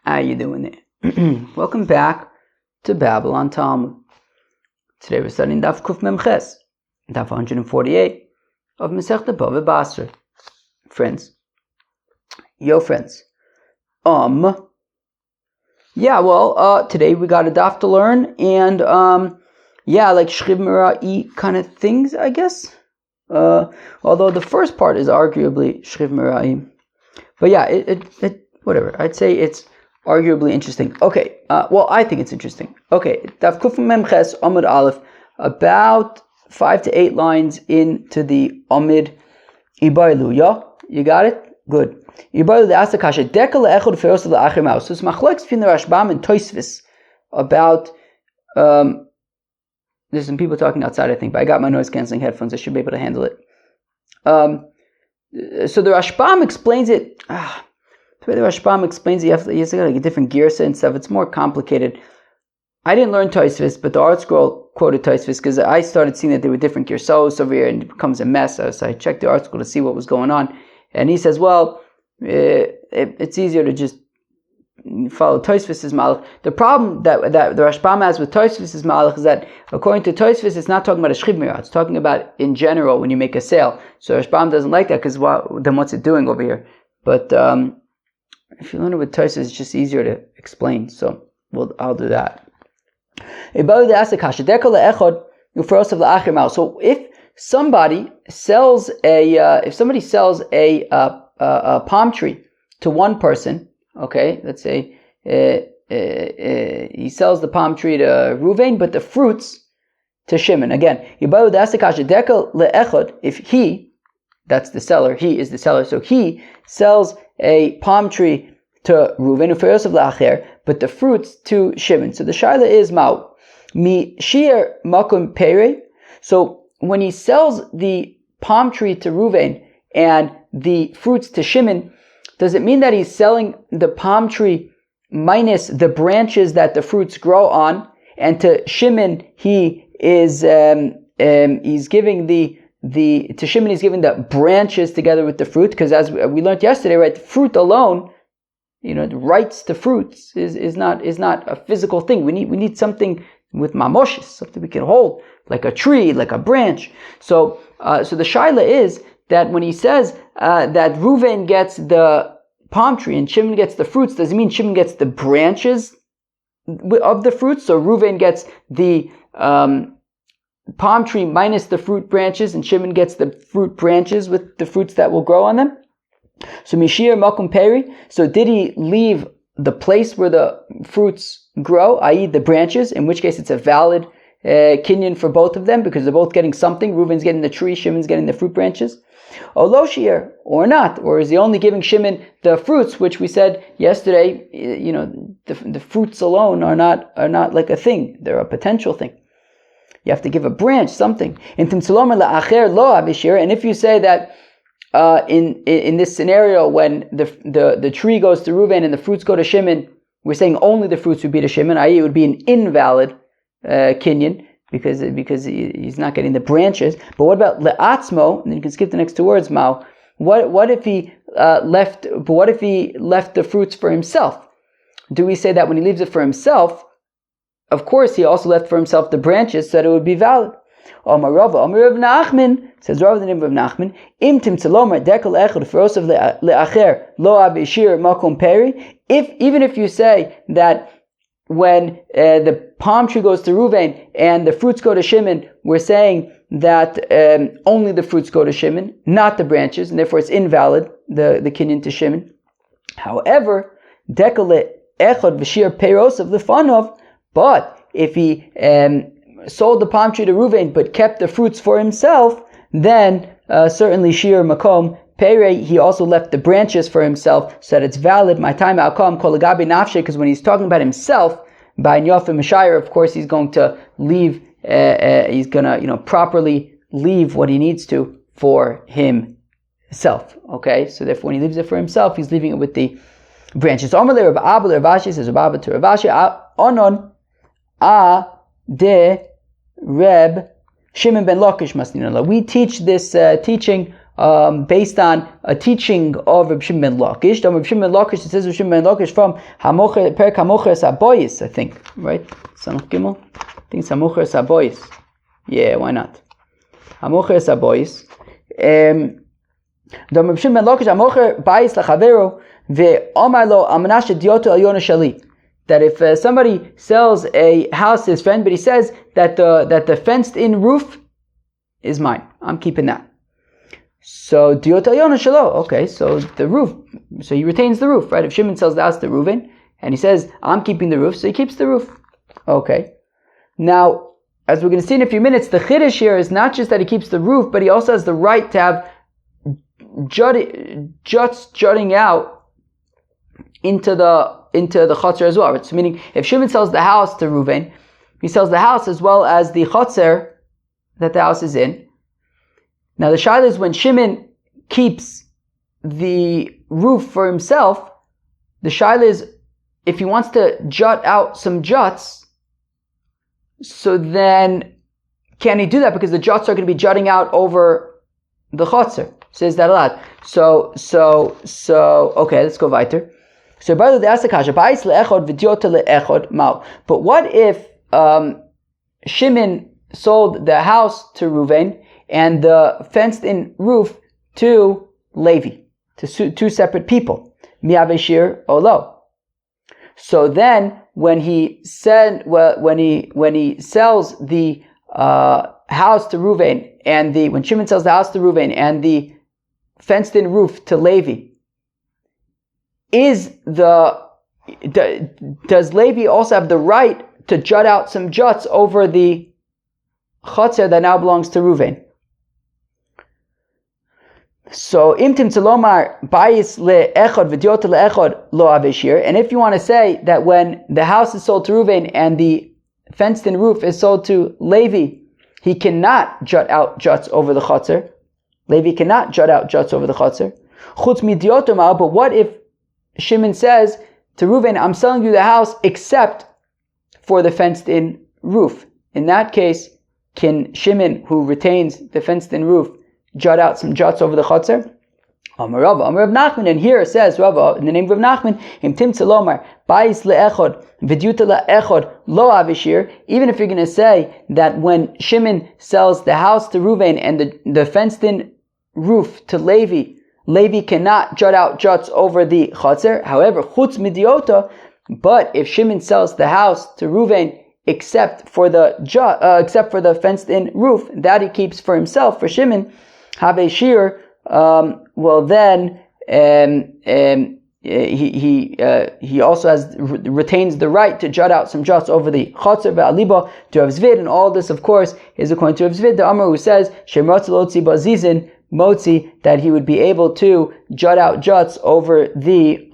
How you doing there? Welcome back to Babylon Talmud. Today we're studying Daf Kuf Mem Ches, Daf 148 of Masechta BavaBasra. Friends. Yo friends. Today we got a daf to learn and like Shchiv Mera'i kind of things, I guess. Although the first part is arguably Shchiv Mera'i. But yeah, it whatever. I'd say it's arguably interesting. Okay, I think it's interesting. Okay, Daf Kuf Mem Ches Amud Aleph, about 5 to 8 lines into the Amid Ibailu. Yeah, you got it? Good. Ibailu asked the kasha Dekel le'echod feros le'acher ma'us. So it's machlokes between the Rashbam and Tosfos about. There's some people talking outside, I think, but I got my noise canceling headphones. I should be able to handle it. So the Rashbam explains it. The way the Rashbam explains it, he has like a different girsa and stuff. It's more complicated. I didn't learn Tosfos, but the Art Scroll quoted Tosfos because I started seeing that there were different girsos over here and it becomes a mess. So I checked the Art Scroll to see what was going on. And he says, it's easier to just follow Tosfos' malach. The problem that the Rashbam has with Tosfos' malach is that according to Tosfos, it's not talking about a Shchiv Mirah. It's talking about in general when you make a sale. So Rashbam doesn't like that because then what's it doing over here? But if you learn it with Tosfos, it's just easier to explain. So I'll do that. So if somebody sells a palm tree to one person, okay, let's say he sells the palm tree to Ruvain, but the fruits to Shimon. Again, if he, that's the seller, he is the seller, so he sells a palm tree to Ruvain, but the fruits to Shimon. So the shaila is Ma'u. Mi shir makum pere. So when he sells the palm tree to Ruvain and the fruits to Shimon, does it mean that he's selling the palm tree minus the branches that the fruits grow on? And to Shimon, he is he's giving to Shimon he's giving the branches together with the fruit, because as we learned yesterday, right, the fruit alone, the rights to fruits is not a physical thing. We need something with mamoshes, something we can hold, like a tree, like a branch. So the shaila is that when he says that Reuven gets the palm tree and Shimon gets the fruits, does it mean Shimon gets the branches of the fruits? So Reuven gets the palm tree minus the fruit branches, and Shimon gets the fruit branches with the fruits that will grow on them. So Mishir Makum Peri. So did he leave the place where the fruits grow, i.e. the branches, in which case it's a valid kinyan for both of them because they're both getting something. Reuven's getting the tree, Shimon's getting the fruit branches. Oloshir, or not, or is he only giving Shimon the fruits, which we said yesterday, the fruits alone are not like a thing. They're a potential thing. You have to give a branch, something. And if you say that in this scenario, when the tree goes to Reuven and the fruits go to Shimon, we're saying only the fruits would be to Shimon, i.e. it would be an invalid kinyan because he's not getting the branches. But what about le'atzmo? And then you can skip the next two words, Mao. What if he left the fruits for himself? Do we say that when he leaves it for himself, of course he also left for himself the branches so that it would be valid? Amar Rav Nachman, says Rav the name of Nachman, Im timtzalomer dekel echad ferosav le'acher lo abishir makom peri. Even if you say that when the palm tree goes to Reuven and the fruits go to Shimon, we're saying that only the fruits go to Shimon, not the branches, and therefore it's invalid, the kinyan to Shimon. However, dekel echad v'shir perosav lefanov, but if he sold the palm tree to Reuven but kept the fruits for himself, then certainly shir makom pere, he also left the branches for himself, so that it's valid. My time outcome kol agabe nafshe, because when he's talking about himself by Nyof and Mashayir, of course he's going to leave. He's gonna properly leave what he needs to for himself. Okay, so therefore when he leaves it for himself, he's leaving it with the branches. Amalei Rav Abba Rav Ashi, says Rav Abba to Rav Ashi, onon de Reb Shimon ben Lakish Masninallah. We teach this teaching based on a teaching of Reb Shimon ben Lakish. Reb Shimon ben Lakish, it says Reb Shimon ben Lakish from Perek Hamocher Saboyis, I think, right? Samach Gimel? I think it's Hamocher Saboyis. Yeah, why not? Hamocher Saboyis. Reb Shimon ben Lakish Hamocher Bayis Lachavero ve'omar lo amanash dioto alyona shali. That if somebody sells a house to his friend, but he says that the fenced-in roof is mine, I'm keeping that. So diot alyona shalo. Okay, so the roof. So he retains the roof, right? If Shimon sells the house to Reuven and he says I'm keeping the roof, so he keeps the roof. Okay. Now, as we're going to see in a few minutes, the chiddush here is not just that he keeps the roof, but he also has the right to have juts jutting out into the chotzer as well. So meaning, if Shimon sells the house to Reuven, he sells the house as well as the chotzer that the house is in. Now the shaila is when Shimon keeps the roof for himself, the shaila is if he wants to jut out some juts, so then can he do that? Because the juts are going to be jutting out over the chotzer. Says that a lot. So okay, let's go weiter. So brother, they ask the kasha, but what if Shimon sold the house to Reuven and the fenced-in roof to Levi, to two separate people? Miaveshir olo. So then, when he sells the house to Reuven and when Shimon sells the house to Reuven and the fenced-in roof to Levi, does Levi also have the right to jut out some juts over the chotzer that now belongs to Reuven? So imtim tzalomar bayis leechod v'diot leechod lo aveshir. And if you want to say that when the house is sold to Reuven and the fenced-in roof is sold to Levi, he cannot jut out juts over the chotzer. Levi cannot jut out juts over the chotzer. Chutz midiotomah. But what if Shimon says to Reuven, I'm selling you the house except for the fenced-in roof? In that case, can Shimon, who retains the fenced-in roof, jut out some juts over the chotzer? Amar Rava, Amar Rav Nachman, and here it says, Rava, in the name of Rav Nachman, Im Timtza Lomar, Bayis le'echod, V'dyuta le'echod, Lo avishir. Even if you're going to say that when Shimon sells the house to Reuven and the fenced-in roof to Levi, Levi cannot jut out juts over the chotzer. However, chutz midiota, but if Shimon sells the house to Reuven except for the fenced-in roof that he keeps for himself, for Shimon, have shir. Well then, he also retains the right to jut out some juts over the chotzer ve'aliba to Rav Zvid, and all this, of course, is according to Rav Zvid, the Amar, who says shemratz lotzi bazizin motzi, that he would be able to jut out juts over the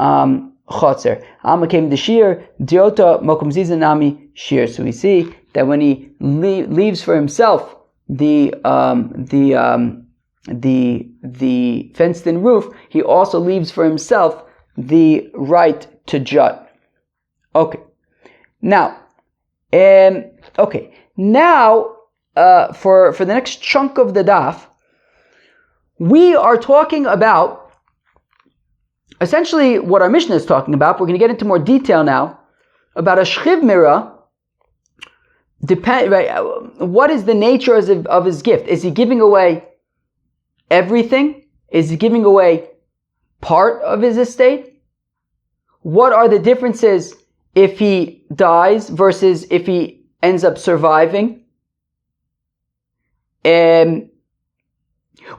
chotzer. Amma came the shir diota mokum zizin nami shir. So we see that when he leaves for himself the fenced-in roof, he also leaves for himself the right to jut. Okay. Now, for the next chunk of the daf, we are talking about essentially what our Mishnah is talking about. We're going to get into more detail now about a shchiv mirah. What is the nature of his gift? Is he giving away everything? Is he giving away part of his estate? What are the differences if he dies versus if he ends up surviving?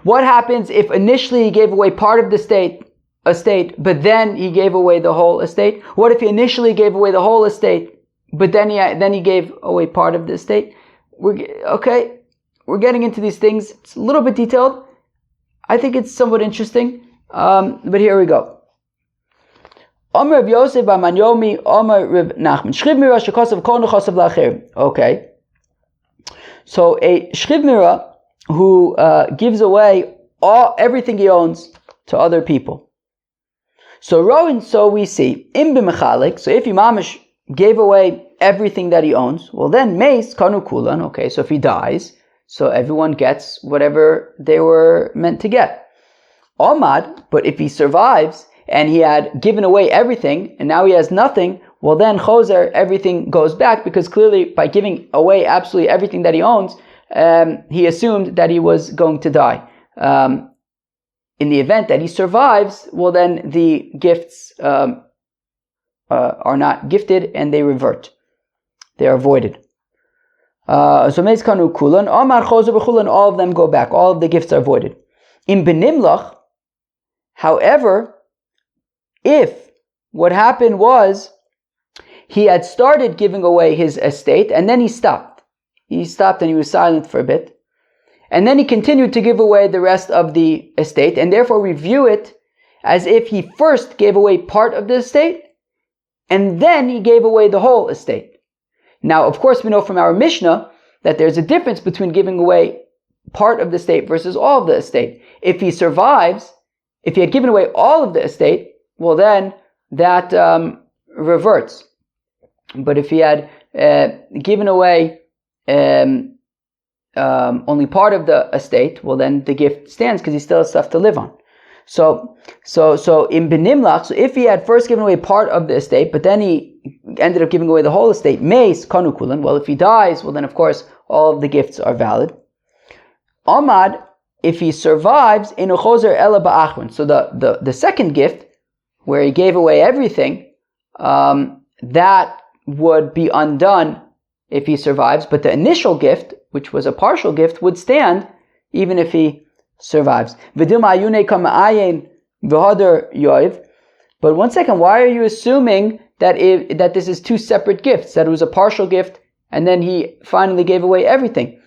What happens if initially he gave away part of the estate, but then he gave away the whole estate? What if he initially gave away the whole estate, but then he gave away part of the estate? We're getting into these things. It's a little bit detailed. I think it's somewhat interesting, but here we go. Omer Rav Yosef bar Manyomi, Omer Rav Nachman. Shchiv mirah shekosav kol nechosav la'acher. Okay. So a shchiv mirah who gives away everything he owns to other people. So we see im b'mechalik. So if he mamish gave away everything that he owns, well then meis kanu kulan. Okay, so if he dies, so everyone gets whatever they were meant to get. Omad, but if he survives and he had given away everything and now he has nothing, well then choser, everything goes back, because clearly by giving away absolutely everything that he owns, he assumed that he was going to die. In the event that he survives, well then the gifts are not gifted and they revert. They are voided. So Mezkanu Kulan, Omar Choser B'Chulan, all of them go back. All of the gifts are voided. In Benimlach, however, if what happened was he had started giving away his estate and then he stopped. He stopped and he was silent for a bit. And then he continued to give away the rest of the estate, and therefore we view it as if he first gave away part of the estate and then he gave away the whole estate. Now, of course, we know from our Mishnah that there's a difference between giving away part of the estate versus all of the estate. If he survives, if he had given away all of the estate, well then that reverts. But if he had given away only part of the estate, well then the gift stands because he still has stuff to live on. So in Benimlach, so if he had first given away part of the estate, but then he ended up giving away the whole estate, Meis Kanukulan, well if he dies, well then of course all of the gifts are valid. Amad, if he survives, Inu Choser Ela Ba'achron. So the second gift, where he gave away everything, that would be undone if he survives, but the initial gift, which was a partial gift, would stand even if he survives. But one second, why are you assuming that this is two separate gifts, that it was a partial gift and then he finally gave away everything?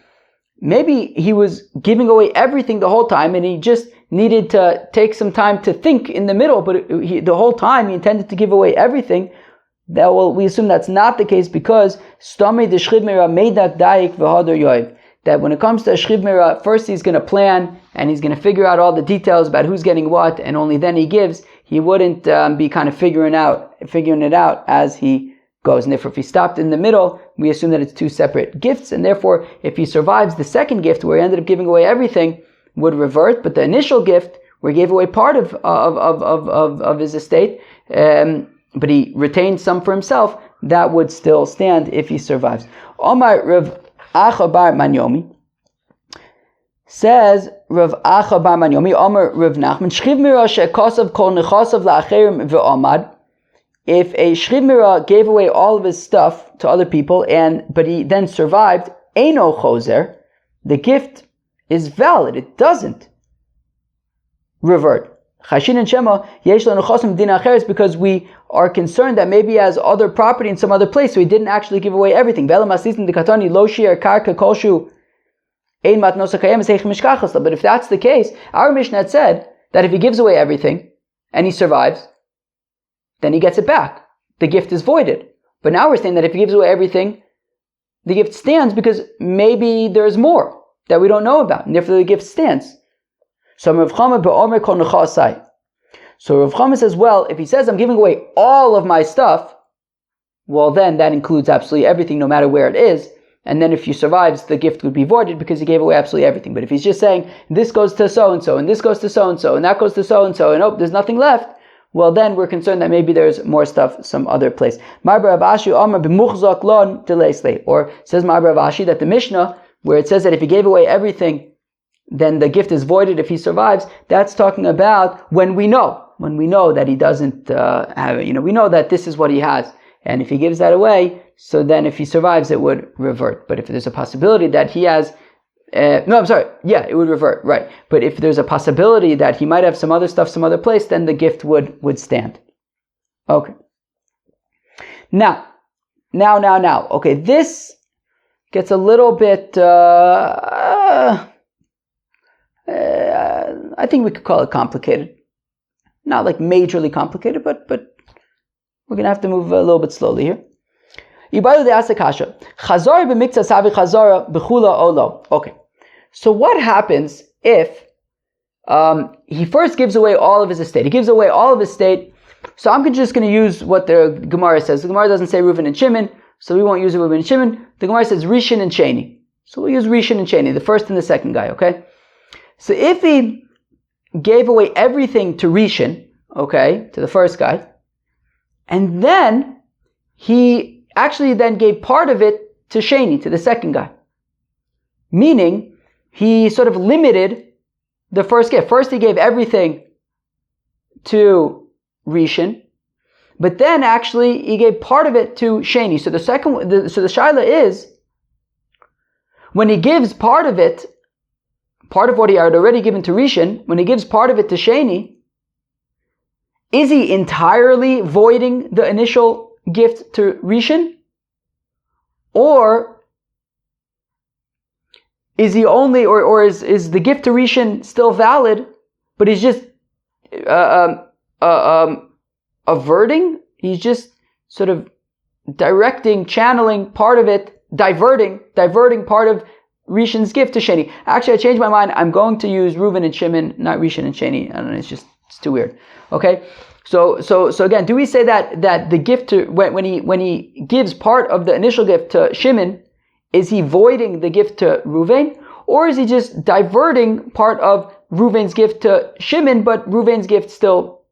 Maybe he was giving away everything the whole time and he just needed to take some time to think in the middle, but the whole time he intended to give away everything. We assume that's not the case, because that when it comes to a Shchiv Mira, first he's going to plan and he's going to figure out all the details about who's getting what, and only then he gives. He wouldn't be kind of figuring it out as he goes. And therefore, if he stopped in the middle, we assume that it's two separate gifts, and therefore, if he survives, the second gift, where he ended up giving away everything, would revert. But the initial gift, where he gave away part of his estate, but he retained some for himself, that would still stand if he survives. Omar Rav Acha bar Manyomi says, Rav Acha bar Manyomi, Omar Rav Nachman, Shchiv Mira she'kosav kol nechasav la'acherim ve'omad. If a Shchiv Mira gave away all of his stuff to other people, but he then survived, Eino Choser, the gift is valid. It doesn't revert. Chashin and Shema, yesh lanu chosim din acheres, because we are concerned that maybe he has other property in some other place, so he didn't actually give away everything. But if that's the case, our Mishnah had said that if he gives away everything and he survives, then he gets it back. The gift is voided. But now we're saying that if he gives away everything, the gift stands because maybe there's more that we don't know about, and therefore the gift stands. So Rav Chama says, well, if he says I'm giving away all of my stuff, well then that includes absolutely everything, no matter where it is. And then if he survives, the gift would be voided because he gave away absolutely everything. But if he's just saying this goes to so-and-so, and this goes to so-and-so, and that goes to so-and-so, and there's nothing left, well then we're concerned that maybe there's more stuff some other place. Or says Ma'abar Avashi that the Mishnah, where it says that if he gave away everything, then the gift is voided if he survives, that's talking about when we know that he doesn't have it. We know that this is what he has. And if he gives that away, so then if he survives, it would revert. But if there's a possibility that he has, it would revert, right. But if there's a possibility that he might have some other stuff, some other place, then the gift would stand. Okay. Now. Okay, this gets a little bit, I think we could call it complicated. Not like majorly complicated, but we're going to have to move a little bit slowly here. Okay, so what happens if he first gives away all of his estate? He gives away all of his estate. So I'm just going to use what the Gemara says. The Gemara doesn't say Reuven and Shimon, so we won't use Reuven and Shimon. The Gemara says Rishon and Sheni. So we'll use Rishon and Sheni, the first and the second guy, okay? So if he gave away everything to Rishon, okay, to the first guy, and then he actually then gave part of it to Sheni, to the second guy. Meaning, he sort of limited the first gift. First he gave everything to Rishon, but then actually he gave part of it to Sheni. So the shaila is, when he gives part of it, part of what he had already given to Rishon, when he gives part of it to Sheni, is he entirely voiding the initial gift to Rishon? Or is he only, or is the gift to Rishon still valid, but he's just averting? He's just sort of directing, channeling part of it, diverting part of Rishon's gift to Sheni. Actually, I changed my mind. I'm going to use Reuven and Shimon, not Rishon and Sheni. I don't know. It's too weird. Okay. So again, do we say that the gift to when he gives part of the initial gift to Shimon, is he voiding the gift to Reuven, or is he just diverting part of Reuven's gift to Shimon, but Reuven's gift still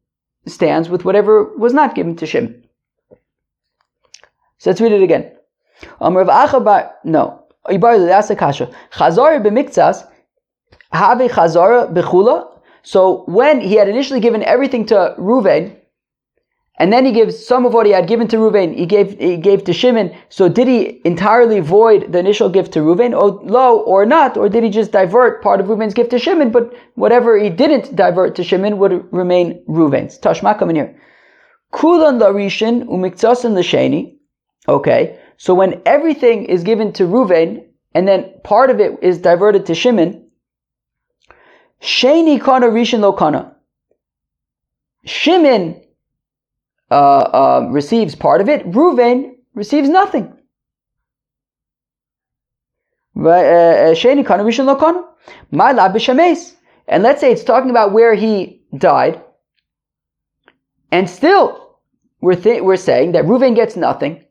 stands with whatever was not given to Shimon? So let's read it again. No. That's a kasha. Chazara b'miktsas, have chazara b'chula. So when he had initially given everything to Reuven, and then he gives some of what he had given to Reuven, he gave to Shimon. So did he entirely void the initial gift to Reuven, or not? Or did he just divert part of Reuven's gift to Shimon, but whatever he didn't divert to Shimon would remain Reuven's? Tashma, come in here. Kulan larishin umiktasan l'sheni. Okay, so when everything is given to Reuven, and then part of it is diverted to Shimon, Sheni kana Rishon lo kana. Shimon receives part of it. Reuven receives nothing. Sheni kana Rishon lo kana. Ma'ala b'shames. And let's say it's talking about where he died, and still we're saying that Reuven gets nothing.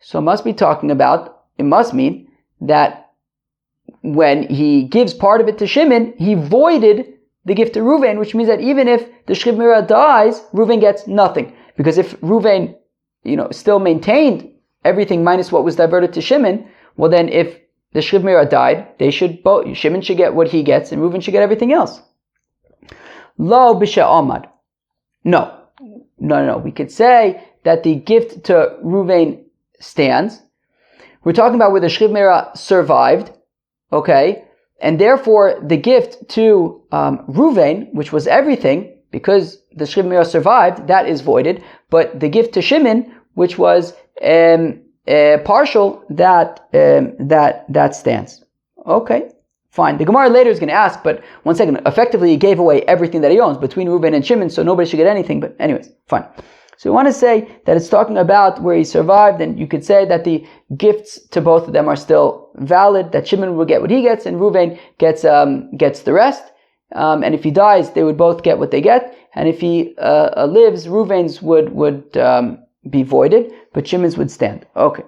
So it must mean that when he gives part of it to Shimon, he voided the gift to Reuven, which means that even if the Shchiv Mirah dies, Reuven gets nothing. Because if Reuven, still maintained everything minus what was diverted to Shimon, well then if the Shchiv Mirah died, Shimon should get what he gets and Reuven should get everything else. Lo b'she amad. No. We could say that the gift to Reuven stands. We're talking about where the Shchiv Mirah survived, okay, and therefore the gift to Reuven, which was everything, because the Shchiv Mirah survived, that is voided. But the gift to Shimon, which was partial, that stands. Okay, fine. The Gemara later is going to ask, but one second. Effectively, he gave away everything that he owns between Reuven and Shimon, so nobody should get anything. But anyways, fine. So we want to say that it's talking about where he survived, and you could say that the gifts to both of them are still valid, that Shimon will get what he gets, and Reuven gets the rest. And if he dies, they would both get what they get. And if he lives, Reuven's would be voided, but Shimon's would stand. Okay.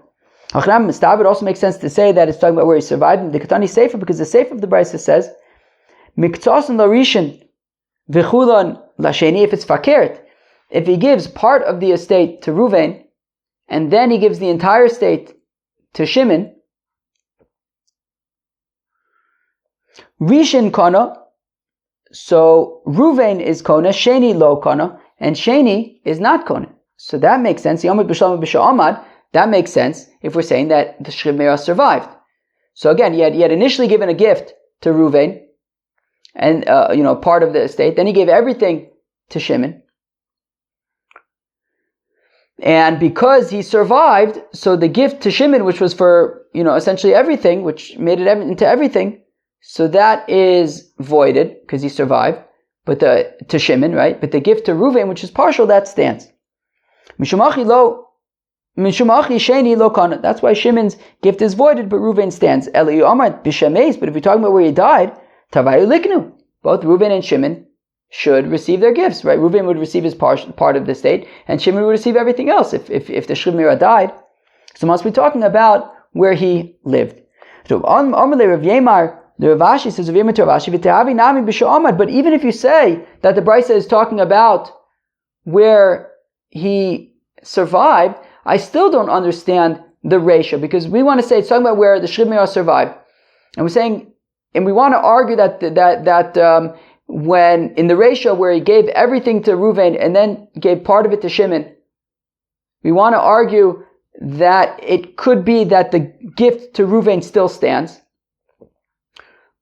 It also makes sense to say that it's talking about where he survived. The Katani Sefer, because the Sefer of the Brisa says, Miktasan larishin v'chulan lasheni, if it's fakert. If he gives part of the estate to Reuven, and then he gives the entire estate to Shimon, Rishon kana, so Reuven is kona, Sheni lo kona, and Sheni is not kona. So that makes sense. That makes sense if we're saying that the Shchiv Mirah survived. So again, he had initially given a gift to Reuven, and part of the estate. Then he gave everything to Shimon. And because he survived, so the gift to Shimon, which was for, essentially everything, which made it into everything, so that is voided because he survived. But to Shimon, right? But the gift to Reuven, which is partial, that stands. Mishumachi sheni lo kana. That's why Shimon's gift is voided, but Reuven stands. Eliyu Amar b'shameis. But if you're talking about where he died, tavayu liknu. Both Reuven and Shimon should receive their gifts, right? Reuven would receive his part of the estate, and Shimon would receive everything else if the Shchiv Mirah died. So must be talking about where he lived. So Amalei Rav Yemar The Rav Ashi says, but even if you say that the Brisa is talking about where he survived, I still don't understand the ratio, because we want to say it's talking about where the Shchib Meirah survived. And we're saying, and we want to argue that when in the ratio where he gave everything to Reuven and then gave part of it to Shimon, we want to argue that it could be that the gift to Reuven still stands.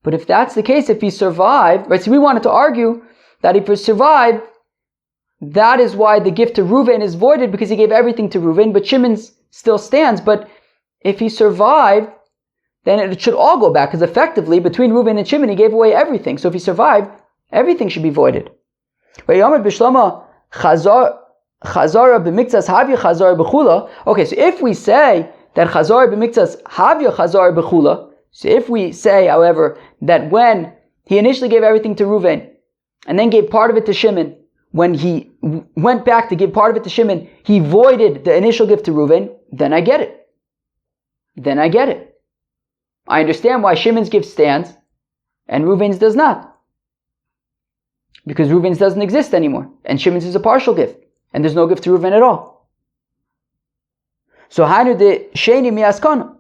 But if that's the case, if he survived, right? So we wanted to argue that if he survived, that is why the gift to Reuven is voided, because he gave everything to Reuven, but Shimon's still stands. But if he survived, then it should all go back, because effectively between Reuven and Shimon he gave away everything. So if he survived, everything should be voided. Okay, so if we say that chazar b'miktzas havya chazar b'chula, so if we say, however, that when he initially gave everything to Reuven and then gave part of it to Shimon, when he went back to give part of it to Shimon, he voided the initial gift to Reuven, then I get it. I understand why Shimon's gift stands and Reuven's does not. Because Reuven's doesn't exist anymore, and Shimon's is a partial gift, and there's no gift to Reuven at all. So Hainu de Sheni miaskana.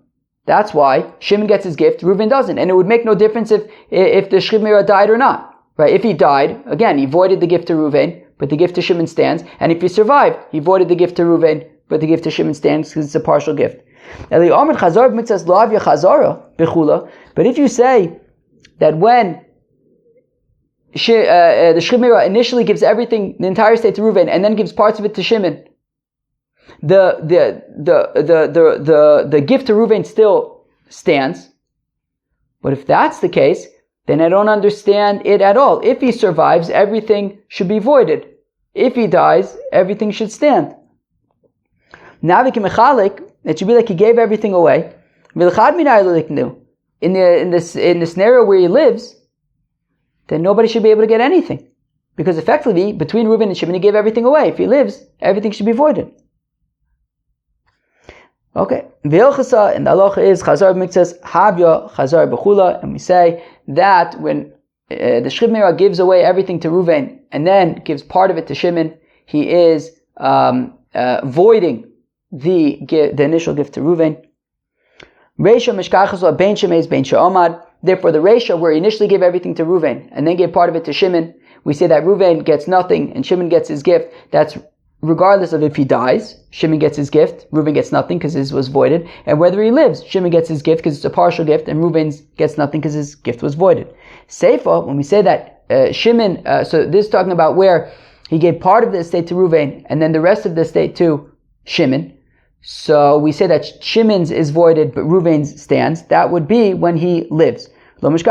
That's why Shimon gets his gift, Reuven doesn't. And it would make no difference if the Shchib Meirah died or not. Right? If he died, again, he voided the gift to Reuven, but the gift to Shimon stands. And if he survived, he voided the gift to Reuven, but the gift to Shimon stands because it's a partial gift. But if you say that when the Shchib Meirah initially gives everything, the entire state to Reuven, and then gives parts of it to Shimon, the gift to Reuven still stands. But if that's the case, then I don't understand it at all. If he survives, everything should be voided. If he dies, everything should stand. Now it should be like he gave everything away. In the scenario where he lives, then nobody should be able to get anything. Because effectively, between Reuven and Shimon, he gave everything away. If he lives, everything should be voided. Okay, v'ilchasa, and the halacha is chazar b'miktzas havya chazar b'chula, and we say that when the Shchib Meirah gives away everything to Reuven and then gives part of it to Shimon, he is voiding the initial gift to Reuven. Reisha mishkachasla bein shemeis bein she'omad. Therefore, the ratio where he initially gave everything to Reuven and then gave part of it to Shimon, we say that Reuven gets nothing and Shimon gets his gift. That's regardless of if he dies, Shimon gets his gift, Reuven gets nothing because his was voided. And whether he lives, Shimon gets his gift because it's a partial gift, and Reuven gets nothing because his gift was voided. Seifa, when we say that Shimon, so this is talking about where he gave part of the estate to Reuven and then the rest of the estate to Shimon. So we say that Shimon's is voided, but Reuven's stands. That would be when he lives. When he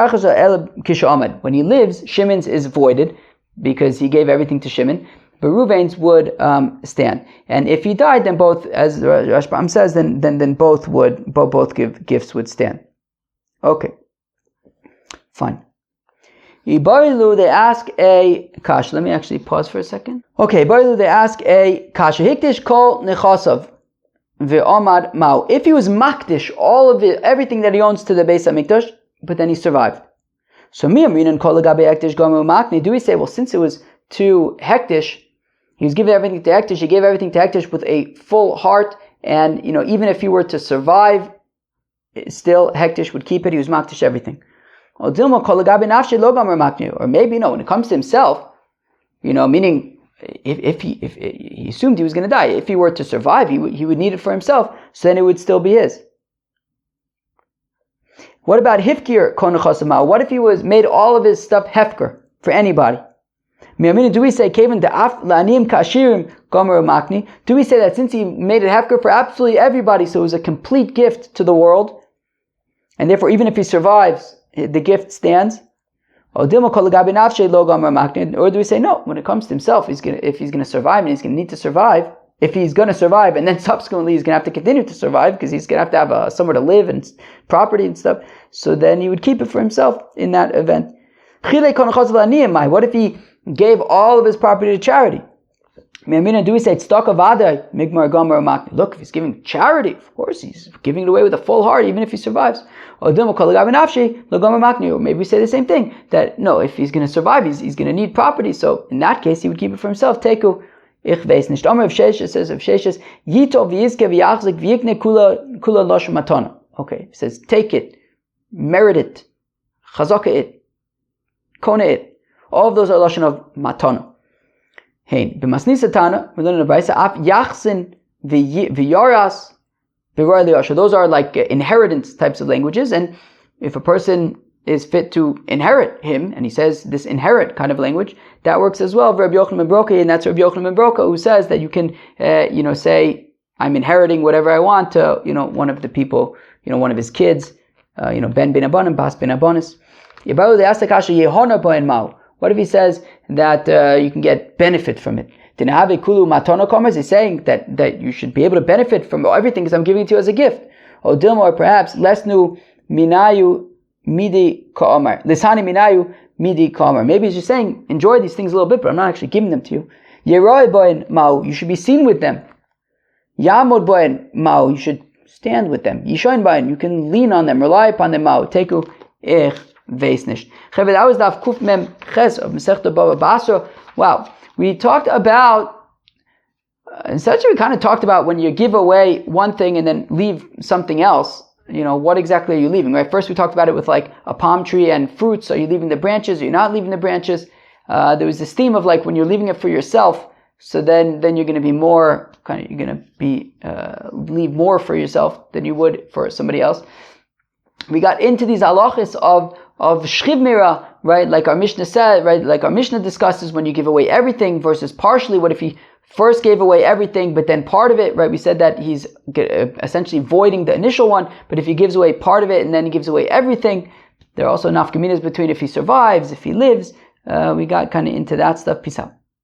lives, Shimon's is voided because he gave everything to Shimon. But Reuven's would stand, and if he died, then both, as Rashbam says, then both gifts would stand. Okay, fine. Ibarilu, they ask a kasha. Let me actually pause for a second. Okay, Ibarilu, they ask a kasha. Hikdish kol nechasav ve'omad mau. If he was makdish all of it, everything that he owns to the Beis Hamikdash, but then he survived. So miyamrinan kol legabe hektish gomer makni. Do we say, well, since it was to hektish, he was giving everything to Hektish. He gave everything to Hektish with a full heart, and even if he were to survive, still Hektish would keep it. He was makdish everything. Or maybe when it comes to himself, meaning if he assumed he was going to die, if he were to survive, he would need it for himself. So then it would still be his. What about Hifkir Konachasama? What if he made all of his stuff Hefker for anybody? Do we say do we say that since he made it hefker for absolutely everybody, so it was a complete gift to the world, and therefore even if he survives, the gift stands? Or do we say no, when it comes to himself, if he's going to survive and he's going to need to survive, if he's going to survive and then subsequently he's going to have to continue to survive because he's going to have somewhere to live and property and stuff, so then he would keep it for himself in that event. What if he gave all of his property to charity? Do we say tzedakah vada migmar gomer makni? Look, if he's giving charity, of course he's giving it away with a full heart, even if he survives. Or maybe we say the same thing, that no, if he's going to survive, he's going to need property. So in that case, he would keep it for himself. Teku ich weiß nicht. Omer of Sheshes says of Sheshes yitov v'yizke v'yachzik v'yikne kula losh matana. Okay, it says take it, merit it, chazaka it, kona it. All of those are lashon of matana. Hein, b'masnisa tana, we learn in the Brisa, af yachsin v'yoras v'roy liyasha. Those are like inheritance types of languages, and if a person is fit to inherit him, and he says this inherit kind of language, that works as well. Rabbi Yochanan ben Broka, and that's Rabbi Yochanan ben Broka who says that you can, say I'm inheriting whatever I want to, one of the people, one of his kids, ben abanim, bas ben abanis. What if he says that you can get benefit from it? He's saying that you should be able to benefit from everything because I'm giving it to you as a gift. Or perhaps lesnu minayu midi ka'amar. Lisani minayu midi ka'amar. Maybe he's just saying enjoy these things a little bit, but I'm not actually giving them to you. Yeroi boin ma'u. You should be seen with them. Yamod boin ma'u. You should stand with them. Yishoin boin. You can lean on them, rely upon them. Ma'u. Teku ich. That was daf kuf mem ches of Masechta BavaBasra. Wow, we talked about, essentially we kind of talked about when you give away one thing and then leave something else, what exactly are you leaving, right? First we talked about it with like a palm tree and fruits. Are you leaving the branches? Are you not leaving the branches? There was this theme of like when you're leaving it for yourself, so then you're going to be more, you're going to be, leave more for yourself than you would for somebody else. We got into these halachos of shchiv mira, right? Like our Mishnah said, right? Like our Mishnah discusses when you give away everything versus partially. What if he first gave away everything, but then part of it, right? We said that he's essentially voiding the initial one, but if he gives away part of it and then he gives away everything, there are also nafkaminas between if he survives, if he lives. We got kind of into that stuff. Peace out.